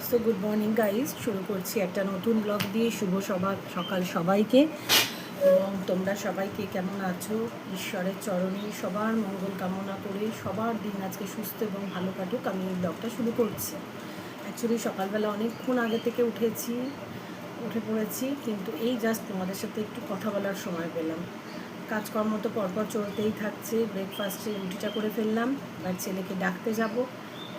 So good morning guys, শুরু করছি একটা নতুন ব্লগ দিয়ে। শুভ সকাল সবাইকে। এবং তোমরা সবাইকে কেমন আছো? ঈশ্বরের চরণে সবার মঙ্গল কামনা করে সবার দিন আজকে সুস্থ এবং ভালো কাটুক, আমি এই ব্লগটা শুরু করছি। অ্যাকচুয়ালি সকালবেলা অনেকক্ষণ আগে থেকে উঠে পড়েছি, কিন্তু এই জাস্ট তোমাদের সাথে একটু কথা বলার সময় পেলাম। কাজকর্ম তো পরপর চলতেই থাকছে। ব্রেকফাস্টে রুটিটা করে ফেললাম, এবার ছেলেকে ডাকতে যাব।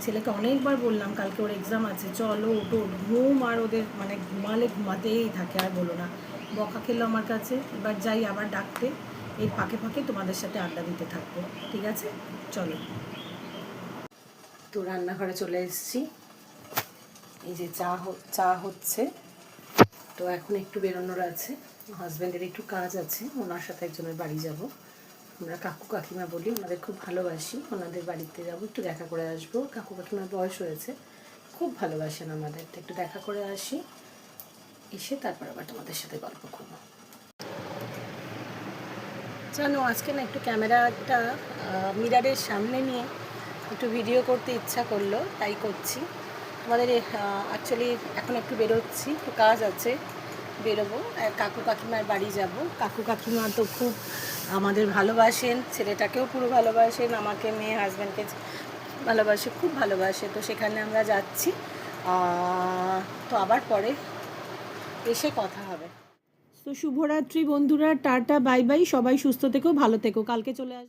ছেলেকে অনেকবার বললাম কালকে ওর এক্সাম আছে, চলো ওটো, ঘুম আর ওদের মানে ঘুমাতেই থাকে, আর বলো না। বকা খেলো আমার কাছে। এবার যাই আবার ডাকতে, এর ফাঁকে ফাঁকে তোমাদের সাথে আড্ডা দিতে থাকবো, ঠিক আছে? চলো। তো রান্নাঘরে চলে এসেছি। এই যে চা হচ্ছে। তো এখন একটু বেরোনোর আছে, হাজব্যান্ডের একটু কাজ আছে, ওনার সাথে একজনের বাড়ি যাব। আমরা কাকু কাকিমা বলি, ওনাদের খুব ভালোবাসি। ওনাদের বাড়িতে যাবো, একটু দেখা করে আসবো। কাকু কাকিমার বয়স হয়েছে, খুব ভালোবাসেন আমাদের। তো একটু দেখা করে আসি, এসে তারপর আবার তোমাদের সাথে গল্প করবো। জানো, আজকে না একটু ক্যামেরাটা মিরারের সামনে নিয়ে একটু ভিডিও করতে ইচ্ছা করলো, তাই করছি। তোমাদের অ্যাকচুয়ালি এখন একটু বেরোচ্ছি, একটু কাজ আছে, বেরোবো। কাকু কাকিমার বাড়ি যাব। কাকু কাকিমা তো খুব আমাদের ভালোবাসেন, ছেলেটাকেও পুরো ভালোবাসেন, আমাকে, মেয়ে, হাজব্যান্ডকে ভালোবাসে, খুব ভালোবাসে। তো সেখানে আমরা যাচ্ছি। তো আবার পরে এসে কথা হবে। তো শুভরাত্রি বন্ধুরা, টাটা, বাই বাই। সবাই সুস্থ থেকো, ভালো থেকো। কালকে চলে আসবে।